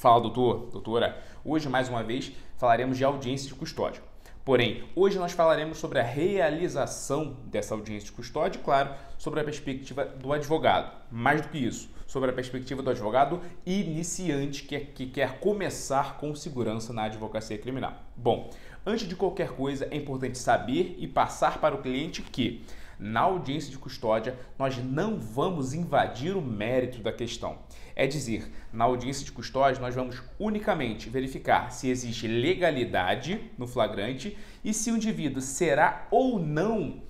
Fala, doutor, doutora. Hoje, mais uma vez, falaremos de audiência de custódia. Porém, hoje nós falaremos sobre a realização dessa audiência de custódia e, claro, sobre a perspectiva do advogado. Mais do que isso, sobre a perspectiva do advogado iniciante que quer começar com segurança na advocacia criminal. Bom, antes de qualquer coisa, é importante saber e passar para o cliente que, na audiência de custódia, nós não vamos invadir o mérito da questão. É dizer, na audiência de custódia, nós vamos unicamente verificar se existe legalidade no flagrante e se o indivíduo será ou não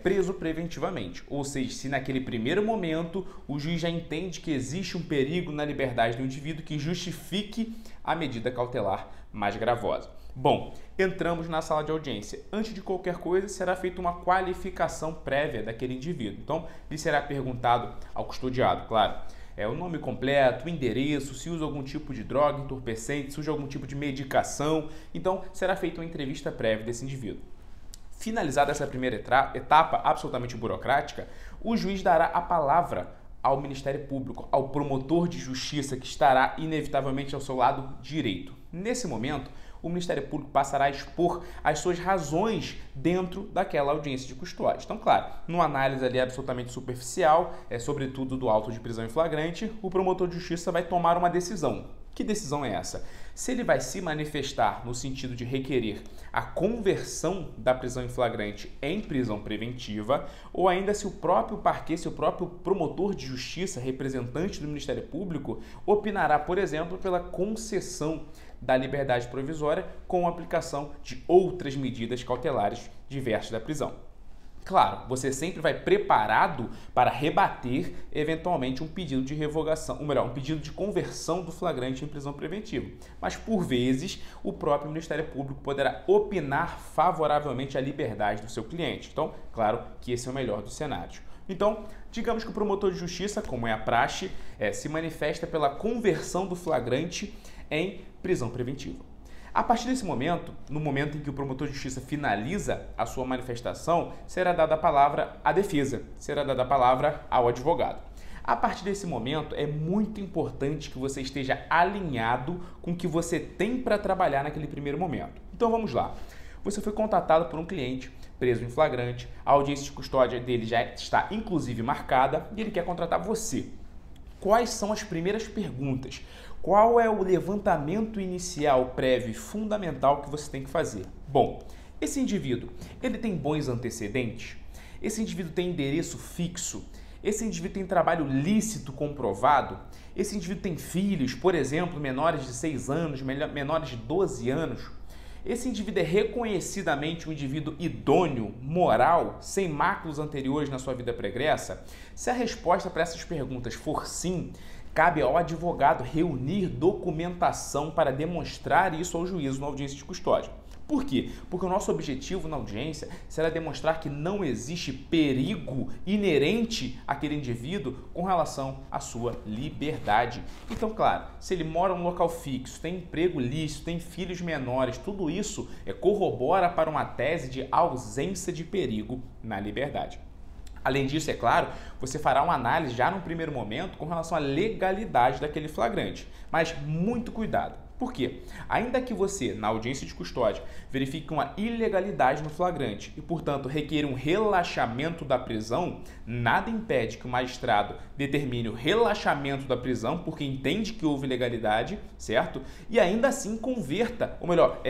preso preventivamente. Ou seja, se naquele primeiro momento o juiz já entende que existe um perigo na liberdade do indivíduo que justifique a medida cautelar mais gravosa. Bom, entramos na sala de audiência. Antes de qualquer coisa, será feita uma qualificação prévia daquele indivíduo. Então, lhe será perguntado ao custodiado, claro, o nome completo, o endereço, se usa algum tipo de droga entorpecente, se usa algum tipo de medicação. Então, será feita uma entrevista prévia desse indivíduo. Finalizada essa primeira etapa absolutamente burocrática, o juiz dará a palavra ao Ministério Público, ao promotor de justiça que estará inevitavelmente ao seu lado direito. Nesse momento, o Ministério Público passará a expor as suas razões dentro daquela audiência de custódia. Então, claro, numa análise ali absolutamente superficial, sobretudo do auto de prisão em flagrante, o promotor de justiça vai tomar uma decisão. Que decisão é essa? Se ele vai se manifestar no sentido de requerer a conversão da prisão em flagrante em prisão preventiva, ou ainda se o próprio parquet, se o próprio promotor de justiça, representante do Ministério Público, opinará, por exemplo, pela concessão da liberdade provisória com a aplicação de outras medidas cautelares diversas da prisão. Claro, você sempre vai preparado para rebater eventualmente um pedido de revogação, ou melhor, um pedido de conversão do flagrante em prisão preventiva. Mas, por vezes, o próprio Ministério Público poderá opinar favoravelmente à liberdade do seu cliente. Então, claro que esse é o melhor dos cenários. Então, digamos que o promotor de justiça, como é a praxe, se manifesta pela conversão do flagrante em prisão preventiva. A partir desse momento, no momento em que o promotor de justiça finaliza a sua manifestação, será dada a palavra à defesa, será dada a palavra ao advogado. A partir desse momento, é muito importante que você esteja alinhado com o que você tem para trabalhar naquele primeiro momento. Então vamos lá. Você foi contatado por um cliente preso em flagrante, a audiência de custódia dele já está inclusive marcada e ele quer contratar você. Quais são as primeiras perguntas? Qual é o levantamento inicial, prévio e fundamental que você tem que fazer? Bom, esse indivíduo, ele tem bons antecedentes? Esse indivíduo tem endereço fixo? Esse indivíduo tem trabalho lícito comprovado? Esse indivíduo tem filhos, por exemplo, menores de 6 anos, menores de 12 anos? Esse indivíduo é reconhecidamente um indivíduo idôneo, moral, sem máculas anteriores na sua vida pregressa? Se a resposta para essas perguntas for sim, cabe ao advogado reunir documentação para demonstrar isso ao juízo na audiência de custódia. Por quê? Porque o nosso objetivo na audiência será demonstrar que não existe perigo inerente àquele indivíduo com relação à sua liberdade. Então, claro, se ele mora em um local fixo, tem emprego lícito, tem filhos menores, tudo isso corrobora para uma tese de ausência de perigo na liberdade. Além disso, é claro, você fará uma análise já no primeiro momento com relação à legalidade daquele flagrante. Mas muito cuidado. Por quê? Ainda que você, na audiência de custódia, verifique uma ilegalidade no flagrante e, portanto, requeira um relaxamento da prisão, nada impede que o magistrado determine o relaxamento da prisão porque entende que houve ilegalidade, certo? E ainda assim converta, ou melhor,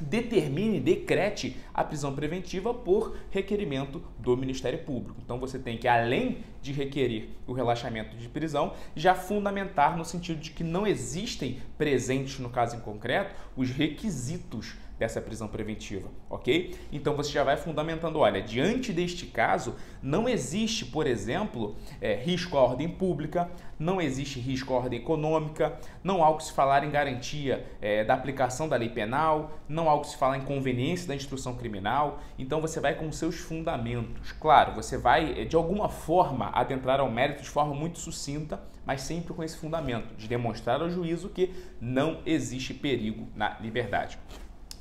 determine, decrete a prisão preventiva por requerimento do Ministério Público. Então você tem que, além de requerer o relaxamento de prisão, já fundamentar no sentido de que não existem presentes, no caso em concreto, os requisitos dessa prisão preventiva, ok? Então você já vai fundamentando, olha, diante deste caso, não existe, por exemplo, risco à ordem pública, não existe risco à ordem econômica, não há o que se falar em garantia da aplicação da lei penal, não há o que se falar em conveniência da instrução criminal, então você vai com os seus fundamentos. Claro, você vai, de alguma forma, adentrar ao mérito de forma muito sucinta, mas sempre com esse fundamento de demonstrar ao juízo que não existe perigo na liberdade.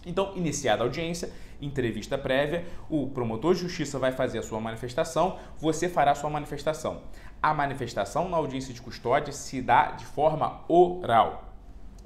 Então, iniciada a audiência, entrevista prévia, o promotor de justiça vai fazer a sua manifestação, você fará a sua manifestação. A manifestação na audiência de custódia se dá de forma oral.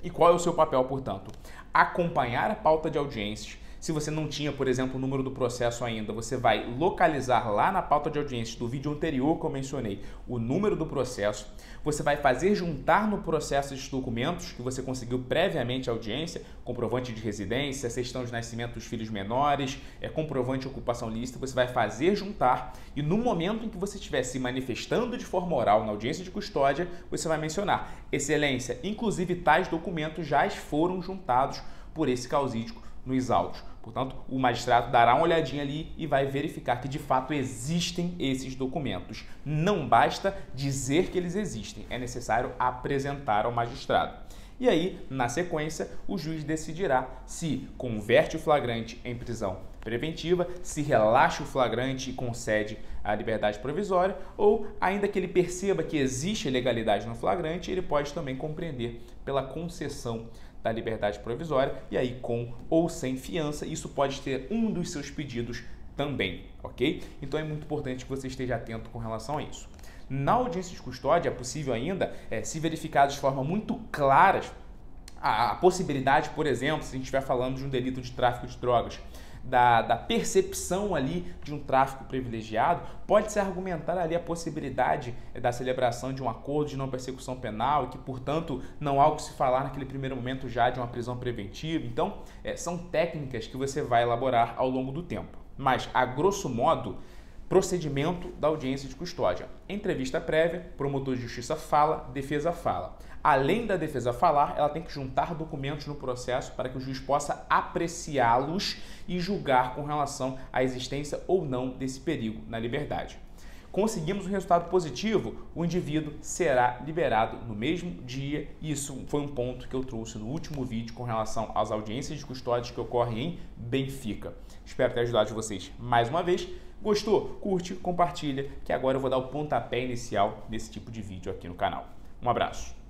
E qual é o seu papel, portanto? Acompanhar a pauta de audiências. Se você não tinha, por exemplo, o número do processo ainda, você vai localizar lá na pauta de audiências do vídeo anterior que eu mencionei o número do processo. Você vai fazer juntar no processo esses documentos que você conseguiu previamente à audiência, comprovante de residência, certidão de nascimento dos filhos menores, comprovante de ocupação lícita, você vai fazer juntar e no momento em que você estiver se manifestando de forma oral na audiência de custódia, você vai mencionar: Excelência, inclusive tais documentos já foram juntados por esse causídico nos autos. Portanto, o magistrado dará uma olhadinha ali e vai verificar que de fato existem esses documentos. Não basta dizer que eles existem, é necessário apresentar ao magistrado. E aí, na sequência, o juiz decidirá se converte o flagrante em prisão preventiva, se relaxa o flagrante e concede a liberdade provisória, ou, ainda que ele perceba que existe ilegalidade no flagrante, ele pode também compreender pela concessão da liberdade provisória, e aí com ou sem fiança, isso pode ter um dos seus pedidos também, ok? Então é muito importante que você esteja atento com relação a isso. Na audiência de custódia é possível ainda, se verificar de forma muito clara a possibilidade, por exemplo, se a gente estiver falando de um delito de tráfico de drogas, da percepção ali de um tráfico privilegiado, pode-se argumentar ali a possibilidade da celebração de um acordo de não persecução penal e que, portanto, não há o que se falar naquele primeiro momento já de uma prisão preventiva. Então, são técnicas que você vai elaborar ao longo do tempo. Mas, a grosso modo, procedimento da audiência de custódia. Entrevista prévia, promotor de justiça fala, defesa fala. Além da defesa falar, ela tem que juntar documentos no processo para que o juiz possa apreciá-los e julgar com relação à existência ou não desse perigo na liberdade. Conseguimos um resultado positivo, o indivíduo será liberado no mesmo dia. Isso foi um ponto que eu trouxe no último vídeo com relação às audiências de custódia que ocorrem em Benfica. Espero ter ajudado vocês mais uma vez. Gostou? Curte, compartilha, que agora eu vou dar o pontapé inicial desse tipo de vídeo aqui no canal. Um abraço.